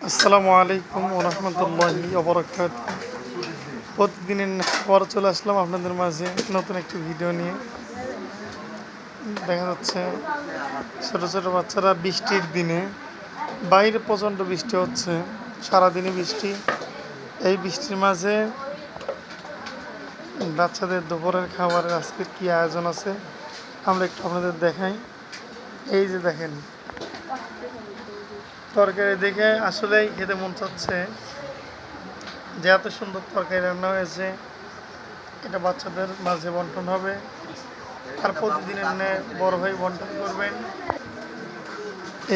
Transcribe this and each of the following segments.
আসসালামু আলাইকুম ওয়া রাহমাতুল্লাহি ওয়া বারাকাতুহু। প্রতিদিনের পর চলে আসলাম আপনাদের মাঝে নতুন একটি ভিডিও নিয়ে। দেখা যাচ্ছে ছোট ছোট বাচ্চারা বৃষ্টির দিনে, বাইরে প্রচণ্ড বৃষ্টি হচ্ছে, সারাদিনই বৃষ্টি। এই বৃষ্টির মাঝে বাচ্চাদের দুপুরের খাবারের আজকের কী আয়োজন আছে আমরা একটু আপনাদের দেখাই। এই যে দেখেন, তরকারি দেখে আসলেই খেতে মন চাচ্ছে যে এত সুন্দর তরকারি রান্না হয়েছে। এটা বাচ্চাদের মাঝে বন্টন হবে, আর প্রতিদিনের ন্যায় বড় ভাই বন্টন করবেন।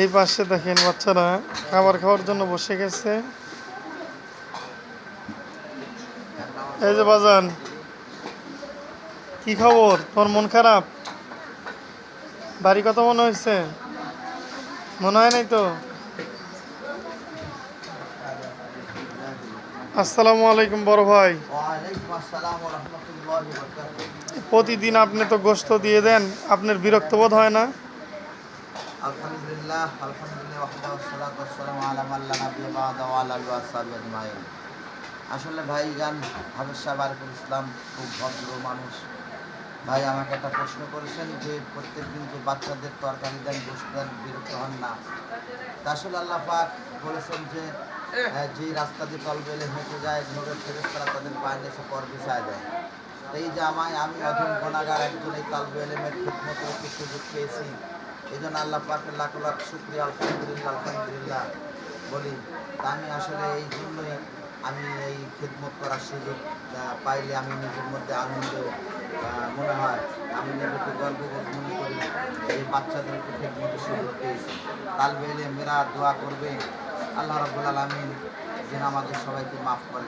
এই পাশে দেখেন বাচ্চারা খাবার খাওয়ার জন্য বসে গেছে। এই যে বাজান, কি খবর? তোমার মন খারাপ? বাড়ি কথা মনে হয়েছে? মনে হয় নাই তো? আসসালামু আলাইকুম বড় ভাই। প্রতিদিন আপনি তো গোশত দিয়ে দেন, আপনার বিরক্ত বোধ হয় না? আলহামদুলিল্লাহ আসলে ভাইজান হাফেজ সাহেব আরিফুল ইসলাম খুব ভদ্র মানুষ। ভাই আমাকে একটা প্রশ্ন করেছেন যে প্রত্যেকদিন যে বাচ্চাদের তরকারি দেন, গোশত দেন, বিরক্ত হন না? তা আসলে আল্লাহ পাক বলেছেন যে যে রাস্তা দিয়ে তলবেলে হেঁটে যায় নূরের ফেরেশতারা তাদের পায়ে এসে পর বিছায় দেয়। এই যে আমি অধম গুনাহগার একজন এই তালবে এলেমের খিদমত করতে সুযোগ পেয়েছি, এই জন্য আল্লাহ পাকের লাখ লাখ শুকরিয়া, আলহামদুলিল্লাহ আলহামদুলিল্লাহ বলি। তা আমি আসলে এই জন্যই আমি এই খিদমত করার সুযোগ পাইলে আমি নিজের মধ্যে আনন্দ মনে হয়, আমি নিজেকে গর্ববোধ মনে করি এই বাচ্চাদের একটু খিদমতের সুযোগ পেয়েছি। তালবে এলেম মেরা দোয়া করবে আল্লাহ রাব্বুল আলামিন যেন আমাদের সবাইকে মাফ করে।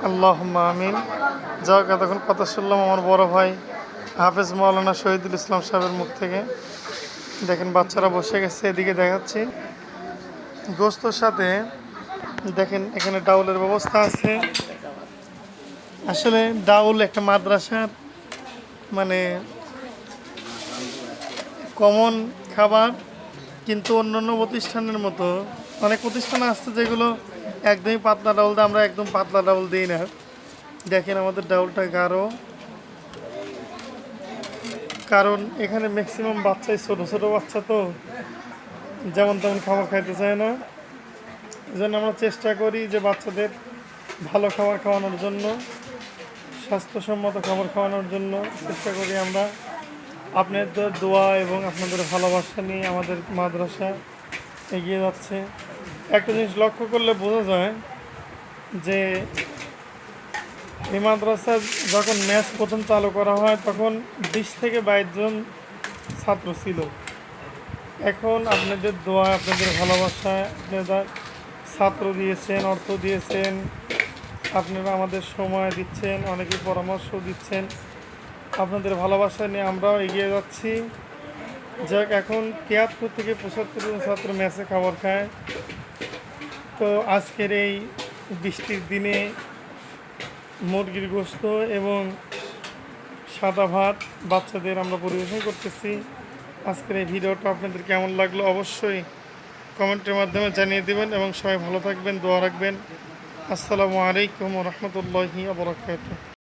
আল্লাহুম্মা আমিন। যাক, এতক্ষণ কথা শুনলাম আমার বড় ভাই হাফেজ মাওলানা শহীদুল ইসলাম সাহেবের মুখ থেকে। দেখেন বাচ্চারা বসে গেছে, এদিকে দেখাচ্ছি গোস্তর সাথে দেখেন এখানে ডাউলের ব্যবস্থা আছে। আসলে ডাউল একটা মাদ্রাসার মানে কমন খাবার, কিন্তু অন্যান্য প্রতিষ্ঠানের মতো অনেক প্রতিষ্ঠান আসছে যেগুলো একদমই পাতলা ডাউল দেয়, আমরা একদম পাতলা ডাউল দিই না। দেখেন আমাদের ডাউলটা গাঢ়, কারণ এখানে ম্যাক্সিমাম বাচ্চাই ছোটো ছোটো বাচ্চা, তো যেমন তেমন খাবার খাইতে চায় না। এই জন্য আমরা চেষ্টা করি যে বাচ্চাদের ভালো খাবার খাওয়ানোর জন্য, স্বাস্থ্যসম্মত খাবার খাওয়ানোর জন্য চেষ্টা করি আমরা। আপনাদের দোয়া এবং আপনাদের ভালোবাসা নিয়ে আমাদের মাদ্রাসা এগিয়ে যাচ্ছে। একটা জিনিস লক্ষ্য করলে বোঝা যায় যে এই মাদ্রাসা যখন ম্যাচ প্রথম চালু করা হয় তখন 20 থেকে 22 জন ছাত্র ছিল। এখন আপনাদের দোয়া, আপনাদের ভালোবাসা, আপনারা ছাত্র দিয়েছেন, অর্থ দিয়েছেন, আপনারা আমাদের সময় দিচ্ছেন, অনেকে পরামর্শ দিচ্ছেন। আপনাদের ভালোবাসা নিয়ে আমরাও এগিয়ে যাচ্ছি। যাক, এখন 73 থেকে 75 জন ছাত্র ম্যাচে খাবার খায়। তো আজকের এই বৃষ্টির দিনে মুরগির গোশত এবং সাদা ভাত বাচ্চাদের আমরা পরিবেশন করতেছি। আজকের এই ভিডিওটা আপনাদের কেমন লাগলো অবশ্যই কমেন্টের মাধ্যমে জানিয়ে দেবেন, এবং সবাই ভালো থাকবেন, দোয়া রাখবেন। আসসালামু আলাইকুম ওয়া রাহমাতুল্লাহি ওয়া বারাকাতুহু।